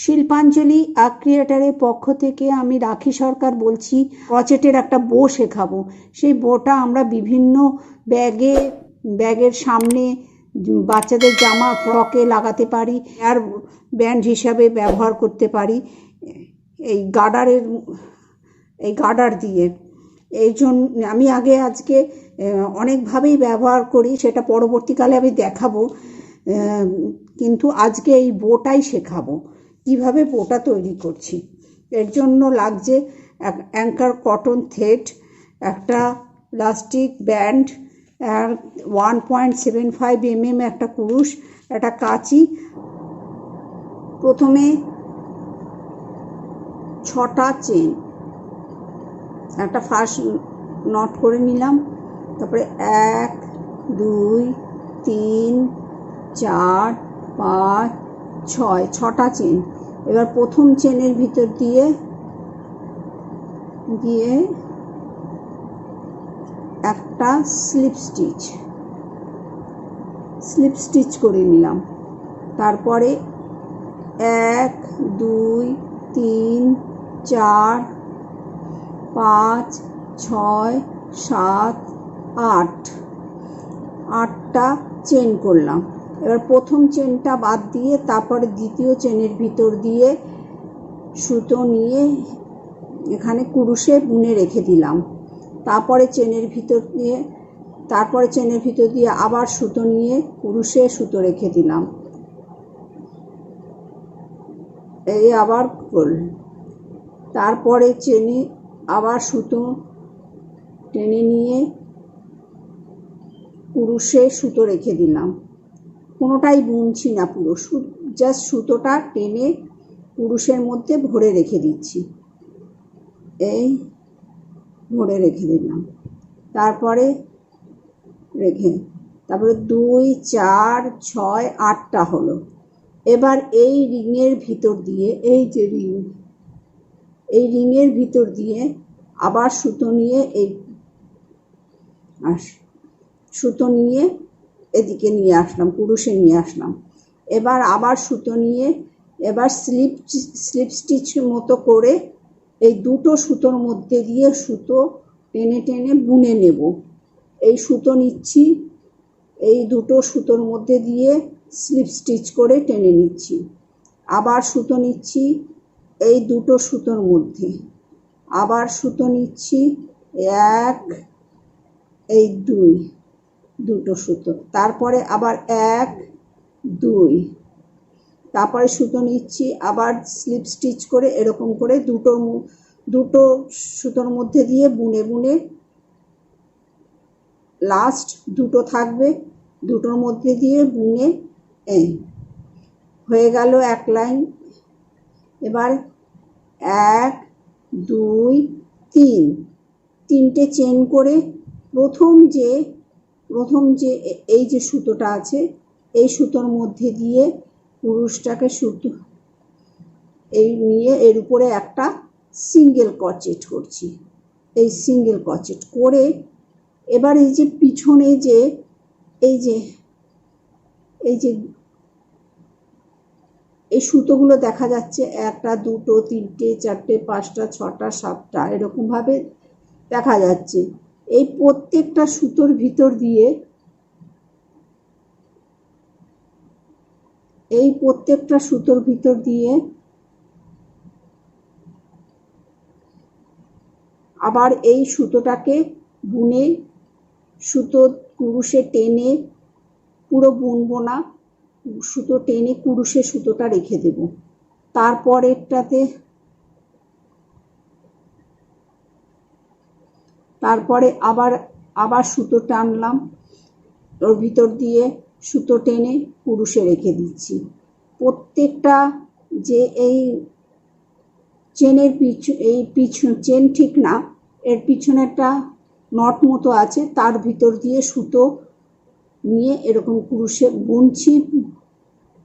শিল্পাঞ্জলি art ক্রিয়েটারের পক্ষ থেকে আমি রাখি সরকার বলছি। ক্রচেটের একটা বো শেখাবো। সেই বোটা আমরা বিভিন্ন ব্যাগের সামনে, বাচ্চাদের জামা ফ্রকে লাগাতে পারি, হেয়ার ব্যান্ড হিসাবে ব্যবহার করতে পারি এই গার্ডার দিয়ে। এই জন্য আমি আজকে অনেকভাবেই ব্যবহার করি, সেটা পরবর্তীকালে আমি দেখাবো, কিন্তু আজকে এই বোটাই শেখাবো কিভাবে বোটা তৈরি করছি। এর জন্য লাগছে অ্যাঙ্কার কটন থ্রেড, একটা প্লাস্টিক ব্যান্ড, 1.75 mm একটা কুরুশ, একটা কাঁচি। প্রথমে 6টা চেন একটা ফার্স্ট নট করে নিলাম, তারপরে 1 2 3 4 5 6 6টা চেন। এবার প্রথম চেনের ভিতর দিয়ে একটা স্লিপ স্টিচ করে নিলাম। তারপরে 1 2 3 4 5 6 7 8টা চেন করলাম। এবার প্রথম চেনটা বাদ দিয়ে তারপরে দ্বিতীয় চেনের ভিতর দিয়ে সুতো নিয়ে এখানে কুরুশে বুনে রেখে দিলাম। তারপরে চেনের ভিতর দিয়ে আবার সুতো নিয়ে কুরুশে সুতো রেখে দিলাম। এই আবার করলাম। তারপরে চেনে আবার সুতো টেনে নিয়ে কুরুশে সুতো রেখে দিলাম। কোনোটাই বুনছি না, পুরো জাস্ট সুতোটা টেনে কুরুশের মধ্যে ভরে রেখে দিচ্ছি। এই ভরে রেখে দিলাম। তারপরে 2 4 6 8টা হলো। এবার এই রিংয়ের ভিতর দিয়ে, এই যে রিংয়ের ভিতর দিয়ে আবার সুতো নিয়ে এদিকে নিয়ে আসলাম, কুরুশে নিয়ে আসলাম। এবার আবার সুতো নিয়ে এবার স্লিপ স্টিচ মতো করে এই দুটো সুতোর মধ্যে দিয়ে সুতো টেনে টেনে বুনে নেব। এই সুতো নিচ্ছি, এই দুটো সুতোর মধ্যে দিয়ে স্লিপ স্টিচ করে টেনে নিচ্ছি। আবার সুতো নিচ্ছি এই দুটো সুতোর মধ্যে, আবার সুতো নিচ্ছি 1 এই 2 দুটো সুতো, তারপরে আবার 1 2, তারপরে সুতো নিচ্ছি, আবার স্লিপ স্টিচ করে এরকম করে দুটো সুতোর মধ্যে দিয়ে বুনে বুনে লাস্ট দুটো থাকবে, দুটোর মধ্যে দিয়ে বুনে হয়ে গেল এক লাইন। এবার 1 2 3 তিনটে চেন করে প্রথম যে এই যে সুতোটা আছে এই সুতোর মধ্যে দিয়ে কুরুশটাকে নিয়ে এর উপরে একটা সিঙ্গেল ক্রচেট করছি। এই সিঙ্গেল ক্রচেট করে এবার এই যে পিছনে এই সুতোগুলো দেখা যাচ্ছে, 1টা 2টো 3টে 4টে 5টা 6টা 7টা এরকম ভাবে দেখা যাচ্ছে। এই প্রত্যেকটা সুতোর ভিতর দিয়ে আবার এই সুতোটাকে বুনে সুতো কুরুশে টেনে, পুরো বুনবো না, সুতো টেনে কুরুশে সুতোটা রেখে দেব। তারপরে আবার সুতো টানলাম, ওর ভিতর দিয়ে সুতো টেনে কুরুশে রেখে দিচ্ছি। প্রত্যেকটা যে এই চেনের চেন ঠিক না, এর পিছনে একটা নট মতো আছে, তার ভিতর দিয়ে সুতো নিয়ে এরকম কুরুশে বুনছি,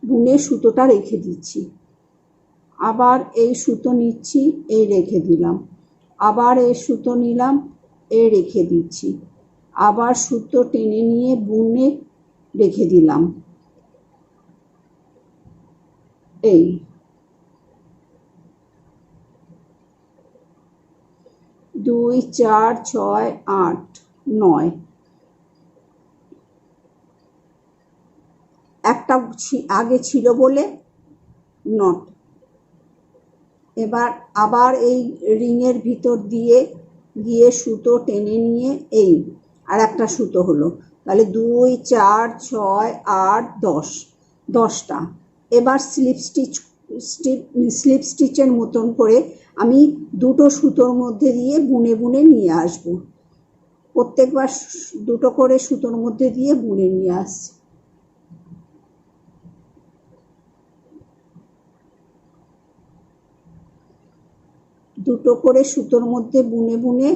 বুনে সুতোটা রেখে দিচ্ছি। আবার এই সুতো নিচ্ছি, এই রেখে দিলাম, আবার এই সুতো নিলাম, এই রেখে দিচ্ছি, আবার সুতো টেনে নিয়ে বুনে রেখে দিলাম। 2 4 6 8 9 একটা আগে ছিল বলে নট। এবার আবার এই রিংয়ের ভিতর দিয়ে গিয়ে সুতো টেনে নিয়ে এই আর একটা সুতো হলো, তাহলে 2 4 6 8 10 10টা। এবার স্লিপ স্টিচের মতন করে আমি দুটো সুতোর মধ্যে দিয়ে বুনে বুনে নিয়ে আসব। প্রত্যেকবার দুটো করে সুতোর মধ্যে দিয়ে বুনে নিয়ে আসছি। দুটো করে সুতোর মধ্যে বুনে বুনে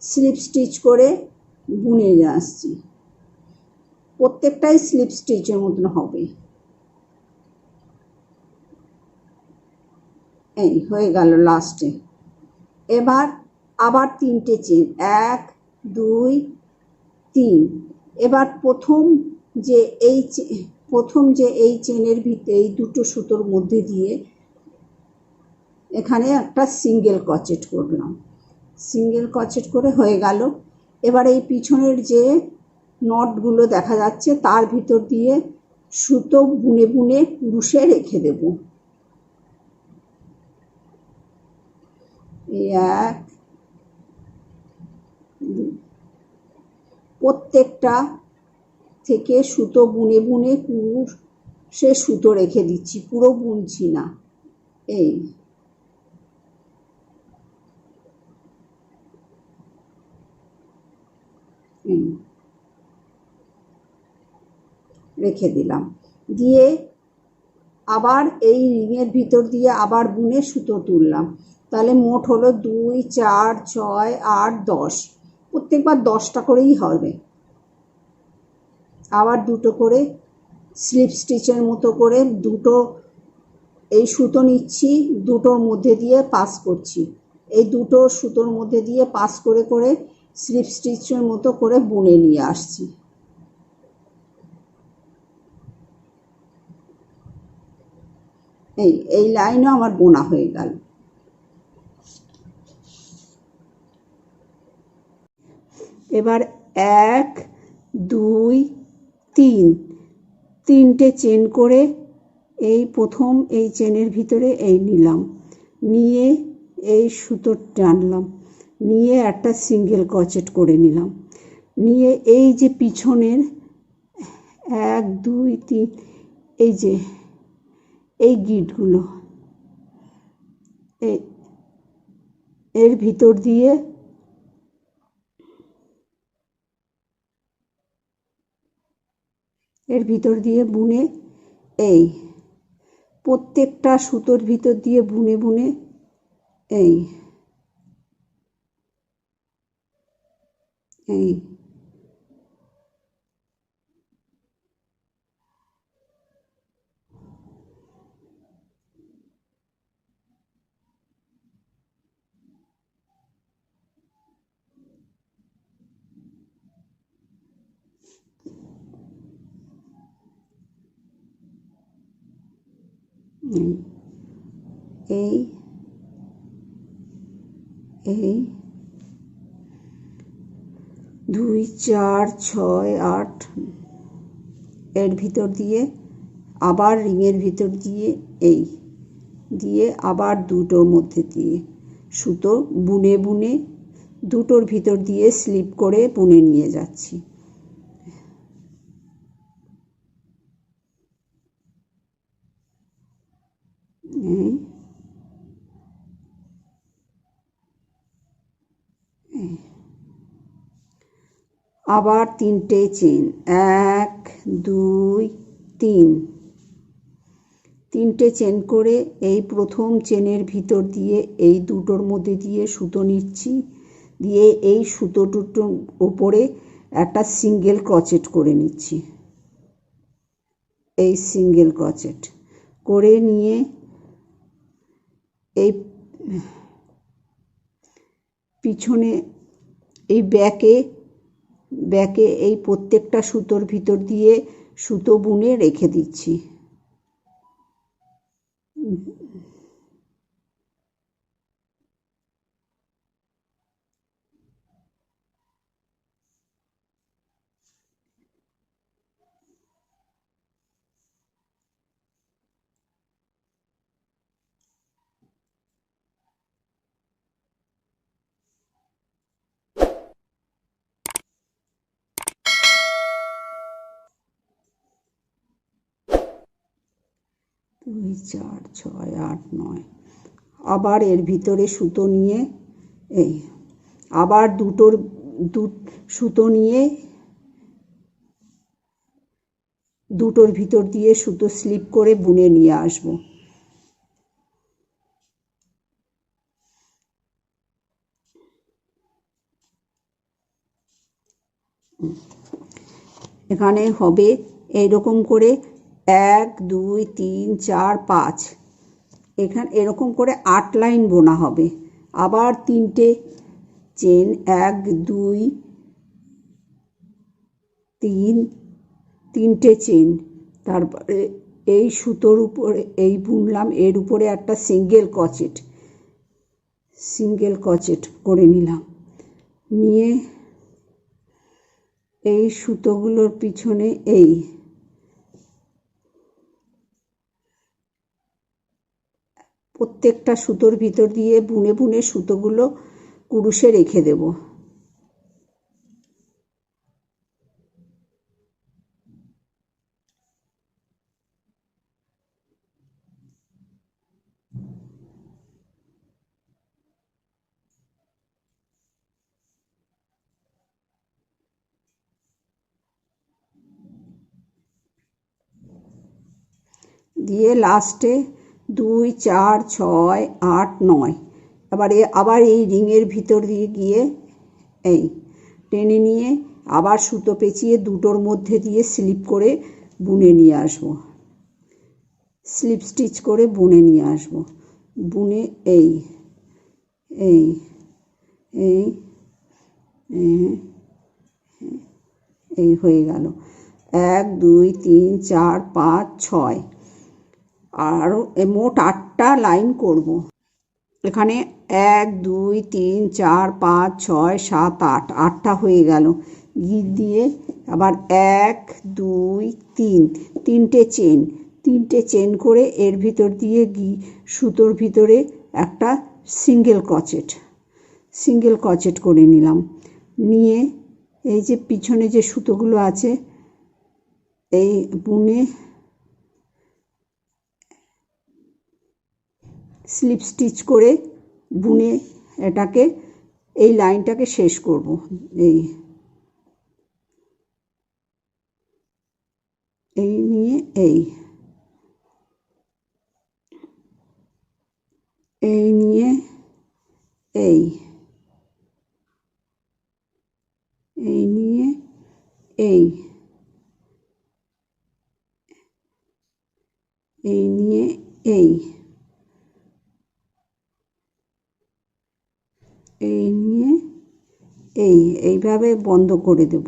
স্লিপ স্টিচ করে বুনে নিয়ে আসছি। প্রত্যেকটাই স্লিপ স্টিচের মতন হবে। এই হয়ে গেল লাস্টে। এবার আবার 3টে চেন, 1 2 3। এবার প্রথম যে এই চেনের ভিতরে এই দুটো সুতোর মধ্যে দিয়ে এখানে একটা সিঙ্গেল ক্রোচেট করলাম। সিঙ্গেল ক্রোচেট করে হয়ে গেল। এবার এই পিছনের যে নটগুলো দেখা যাচ্ছে তার ভিতর দিয়ে সুতো বুনে বুনে কুরুশে রেখে দেব। এক প্রত্যেকটা থেকে সুতো বুনে বুনে কুরুশে সুতো রেখে দিচ্ছি, পুরো বুনছি না। এই রেখে দিলাম, দিয়ে আবার এই রিংয়ের ভিতর দিয়ে আবার বুনে সুতো তুললাম। তাহলে মোট হলো 2 4 6 8 10। প্রত্যেকবার 10টা করেই হবে। আবার দুটো করে স্লিপ স্টিচের মতো করে দুটো এই সুতো নিচ্ছি, দুটোর মধ্যে দিয়ে পাস করছি। এই দুটো সুতোর মধ্যে দিয়ে পাস করে করে স্লিপ স্টিচের মতো করে বুনে নিয়ে আসছি। এই লাইনও আমার বোনা হয়ে গেল। এবার 1 2 3 3টে চেন করে এই প্রথম এই চেনের ভিতরে এই নিলাম, নিয়ে এই সুতো টানলাম, নিয়ে একটা সিঙ্গেল ক্রোচেট করে নিলাম, নিয়ে এই যে পিছনের 1 2 3 এই যে এই গিটগুলো এর ভিতর দিয়ে বুনে এই প্রত্যেকটা সুতোর ভিতর দিয়ে বুনে বুনে এই এই এই 2 4 6 8 এর ভিতর দিয়ে আবার রিংয়ের ভিতর দিয়ে এই দিয়ে আবার দুটোর মধ্যে দিয়ে সুতো বুনে বুনে দুটোর ভিতর দিয়ে স্লিপ করে বুনে নিয়ে যাচ্ছি। আবার 3টে চেন, 1 2 3 3টে চেন করে এই প্রথম চেনের ভিতর দিয়ে এই দুটোর মধ্যে দিয়ে সুতো নিচ্ছি, দিয়ে এই সুতো দুটোর ওপরে একটা সিঙ্গেল ক্রোচেট করে নিচ্ছি। এই সিঙ্গেল ক্রোচেট করে নিয়ে এই পিছনে এই ব্যাকে এই প্রত্যেকটা সুতোর ভিতর দিয়ে সুতো বুনে রেখে দিচ্ছি। 2 4 6 8 9। আবার এর ভিতরে সুতো নিয়ে এই আবার সুতো নিয়ে দুটোর ভিতর দিয়ে সুতো স্লিপ করে বুনে নিয়ে আসব। এখানে হবে এইরকম করে 1 2 3 4 5, এখানে এরকম করে 8 লাইন বোনা হবে। আবার 3টে চেন 1 2 3, 3টে চেন, তারপরে এই সুতোর উপরে এই বুনলাম, এর উপরে একটা সিঙ্গেল ক্রোচেট করে নিলাম। নিয়ে এই সুতোগুলোর পিছনে এই প্রত্যেকটা সুতোর ভিতর দিয়ে বুনে বুনে সুতোগুলো কুরুশে রেখে দেব। দিয়ে লাস্টে 2 4 6 8 9, আবার এই রিংয়ের ভিতর দিয়ে গিয়ে এই টেনে নিয়ে আবার সুতো পেঁচিয়ে দুটোর মধ্যে দিয়ে স্লিপ করে বুনে নিয়ে আসব, স্লিপ স্টিচ করে বুনে নিয়ে আসব। বুনে এই এই এই এই হয়ে গেল। 1 2 3 4 5 6, আর মোট 8টা লাইন করব। এখানে 1 2 3 4 5 6 7 8, 8টা হয়ে গেল। গিট দিয়ে আবার 1 2 3, 3টে চেন করে এর ভিতর দিয়ে সুতোর ভিতরে একটা সিঙ্গেল ক্রোচেট করে নিলাম। নিয়ে এই যে পিছনে যে সুতোগুলো আছে এই বুনে স্লিপ স্টিচ করে বুনে এটাকে এই লাইনটাকে শেষ করব। এই নিয়ে এই নিয়ে এই নিয়ে এই নিয়ে নিয়ে এইভাবে বন্ধ করে দেব।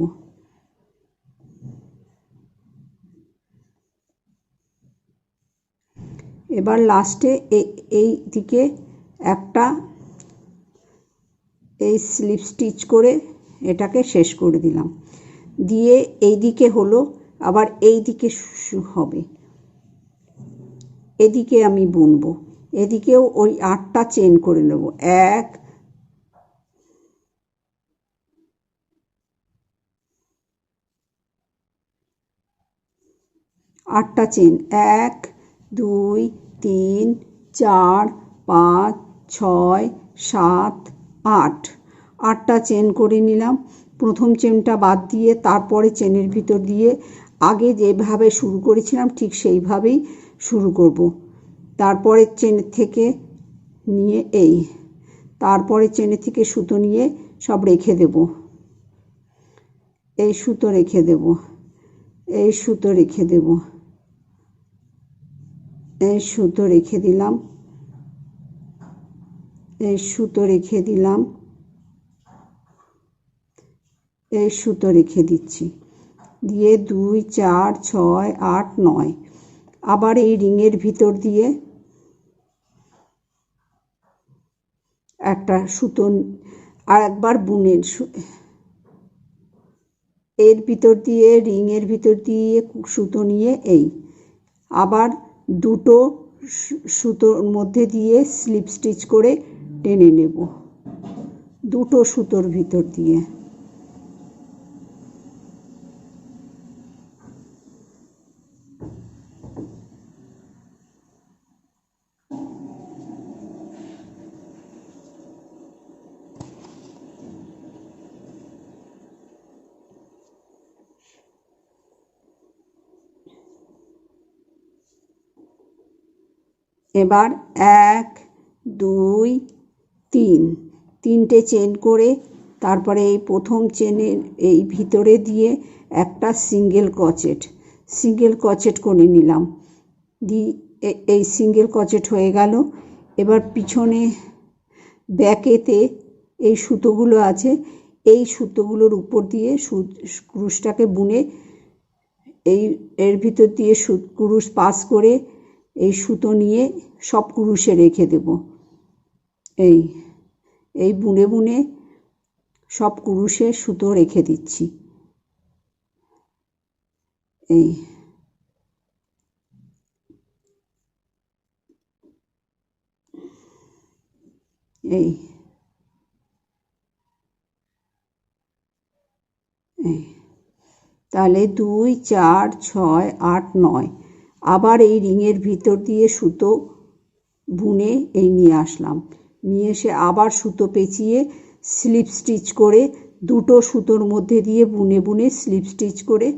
এবার লাস্টে এই দিকে একটা এই স্লিপ স্টিচ করে এটাকে শেষ করে দিলাম। দিয়ে এই দিকে হলো, আবার এই দিকে হবে, এদিকে আমি বুনবো। এদিকেও ওই 8টা চেন করে নেব। 1 8টা চেন 1 2 3 4 5 6 7 8, 8টা চেন করে নিলাম। প্রথম চেনটা বাদ দিয়ে তারপরে চেনের ভিতর দিয়ে আগে যেভাবে শুরু করেছিলাম ঠিক সেইভাবেই শুরু করব। তারপরে চেনের থেকে নিয়ে তারপরে চেনের থেকে সুতো নিয়ে সব রেখে দেব। এই সুতো রেখে দেব, এই সুতো রেখে দেব, এই সুতো রেখে দিলাম, এই সুতো রেখে দিলাম, এই সুতো রেখে দিচ্ছি। দিয়ে 2 4 6 8 9, আবার এই রিংয়ের ভিতর দিয়ে একটা সুতো আর একবার বুনে এর ভিতর দিয়ে রিংয়ের ভিতর দিয়ে সুতো নিয়ে আবার দুটো সুতোর মধ্যে দিয়ে স্লিপ স্টিচ করে টেনে নেব, দুটো সুতোর ভিতর দিয়ে। এবার 1 2 3 তিনটে চেন করে তারপরে এই প্রথম চেনের এই ভিতরে দিয়ে একটা সিঙ্গেল ক্রোচেট করে নিলাম। এই সিঙ্গেল ক্রোচেট হয়ে গেল। এবার পিছনে ব্যাকেতে এই সুতোগুলো আছে, এই সুতোগুলোর উপর দিয়ে ক্রুশটাকে বুনে এর ভিতর দিয়ে ক্রুশ পাস করে এই সুতো নিয়ে সব ক্রুশে রেখে দেব। এই বুনে বুনে সব ক্রুশে সুতো রেখে দিচ্ছি। এই এই তাহলে 2 4 6 8 9 আবার এই রিংয়ের ভিতর দিয়ে সুতো বুনে এই নিয়ে আসলাম। নিয়ে এসে আবার সুতো পেঁচিয়ে স্লিপ স্টিচ করে দুটো সুতোর মধ্যে দিয়ে বুনে বুনে স্লিপ স্টিচ করে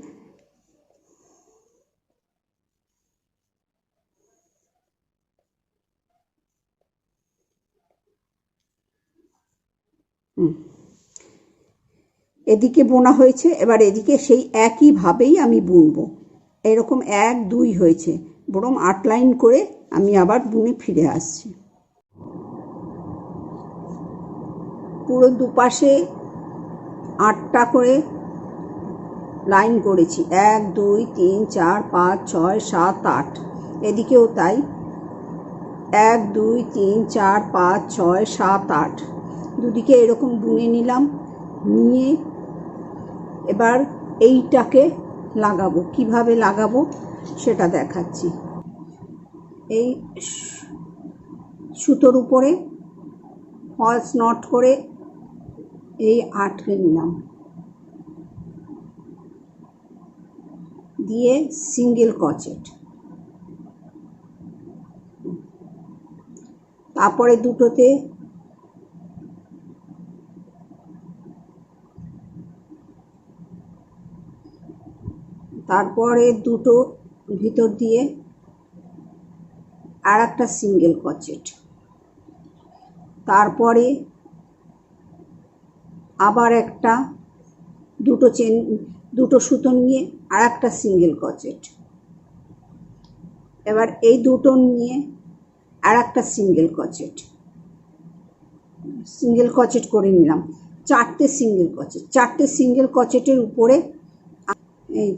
এদিকে বোনা হয়েছে। এবার এদিকে সেই একইভাবেই আমি বুনবো। এরকম 1 2 হয়েছে, বরং 8 লাইন করে আমি আবার বুনে ফিরে আসছি। পুরো দুপাশে 8টা করে লাইন করেছি, 1 2 3 4 5 6 7 8। এদিকেও তাই, 1 2 3 4 5 6 7 8 দুদিকে এরকম বুনে নিলাম। নিয়ে এবার এইটাকে লাগাবো। কিভাবে লাগাবো সেটা দেখাচ্ছি। এই সুতোর উপরে ফলস নট করে এই আটকে নিলাম, দিয়ে সিঙ্গেল ক্রোচেট। তারপরে দুটোতে দুটো ভিতর দিয়ে আর একটা সিঙ্গেল ক্রোচেট। তারপরে আবার একটা দুটো সুতো নিয়ে আর একটা সিঙ্গেল ক্রোচেট। এবার এই দুটো নিয়ে আর একটা সিঙ্গেল ক্রোচেট করে নিলাম। 4টে সিঙ্গেল ক্রোচেটের উপরে এই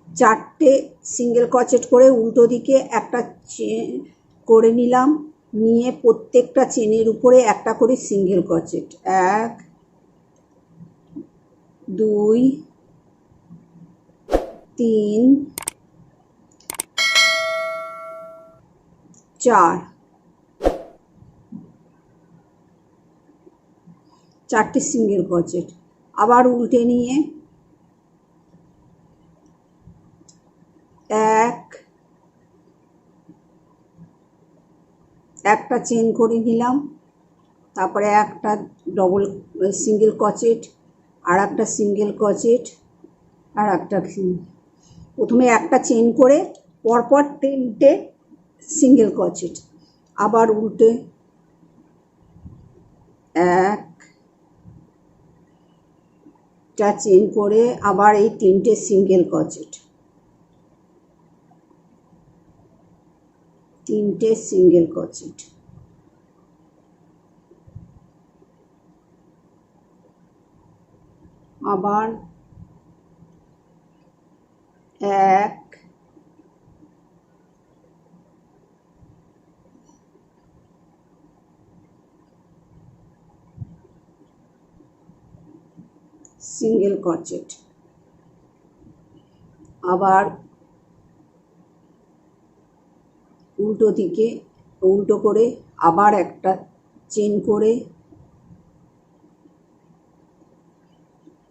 4টে সিঙ্গেল ক্রোচেট করে উল্টো দিকে একটা চেন করে নিলাম। নিয়ে প্রত্যেকটা চেনের উপরে একটা করে সিঙ্গেল ক্রোচেট, 1 2 3 4 4টে সিঙ্গেল ক্রোচেট। আবার উল্টে নিয়ে 1টা চেন করে নিলাম। তারপরে একটা ডবল সিঙ্গেল ক্রোচেট, আর একটা সিঙ্গেল ক্রোচেট, আর একটা প্রথমে একটা চেন করে পরপর 3টে সিঙ্গেল ক্রোচেট। আবার উল্টে 1টা চেন করে আবার এই 3টে সিঙ্গেল ক্রোচেট, 3টে সিঙ্গেল ক্রোচেট। আবার 1 সিঙ্গেল ক্রোচেট। আবার উল্টো দিকে উল্টো করে আবার একটা চেন করে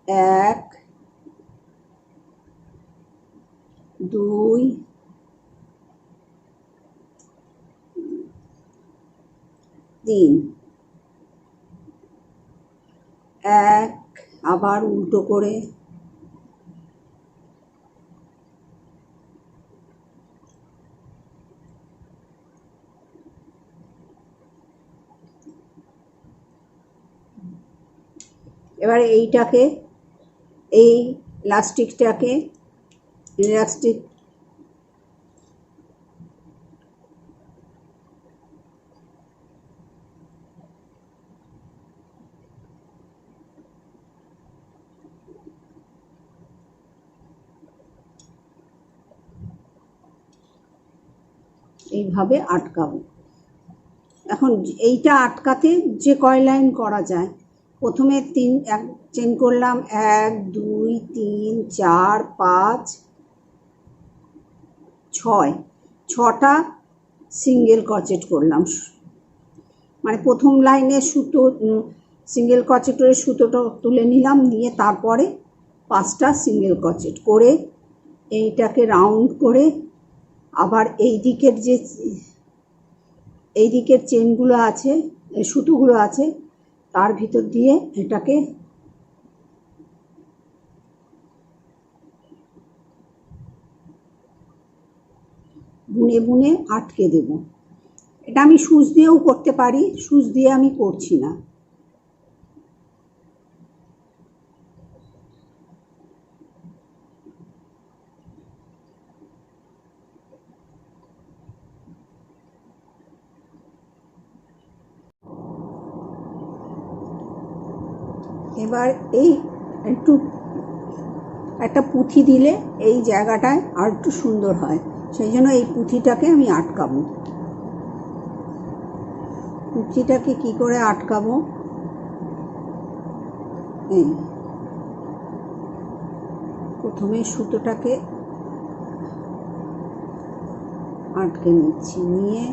1 2 3, 1 আবার উল্টো করে 2 এবার এইটাকে, এই ইলাস্টিকটাকে, ইলাস্টিক এইভাবে আটকাবো। এখন এইটা আটকাতে যে কয় লাইন করা যায়, প্রথমে এক চেন করলাম, 1 2 3 4 5 6, 6টা সিঙ্গেল ক্রোচেট করলাম। মানে প্রথম লাইনে সুতো সিঙ্গেল ক্রোচেটের সুতোটা তুলে নিলাম, নিয়ে তারপরে 5টা সিঙ্গেল ক্রোচেট করে এইটাকে রাউন্ড করে আবার এই দিকের চেনগুলো আছে, সুতোগুলো আছে, তার ভিতর দিয়ে এটাকে বুনে বুনে আটকে দেব। এটা আমি সুচ দিয়েও করতে পারি, সুচ দিয়ে আমি করছি না। এবার এই একটা পুঁথি দিলে এই জায়গাটায় আর একটু সুন্দর হয়, সেই জন্য এই পুঁথিটাকে আমি আটকাবো। পুঁথিটাকে কি করে আটকাবো, এই প্রথমে সুতোটাকে আটকে নিচ্ছি, নিয়ে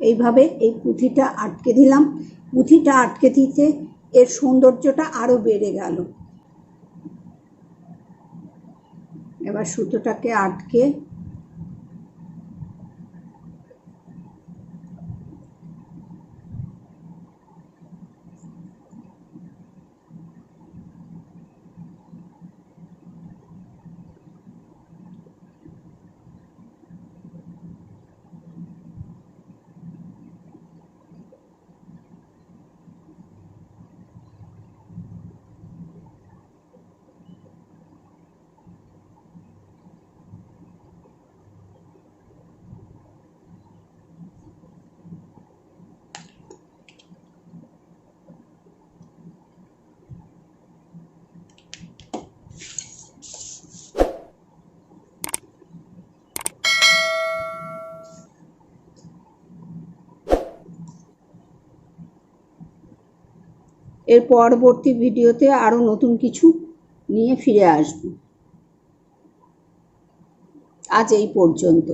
এইভাবে এই পুঁথিটা আটকে দিলাম। পুঁথিটা আটকে দিতে এর সৌন্দর্যটা আরো বেড়ে গেল। এবার সুতোটাকে আটকে এর পরবর্তী ভিডিওতে আরো নতুন কিছু নিয়ে ফিরে আসব। আজ এই পর্যন্ত।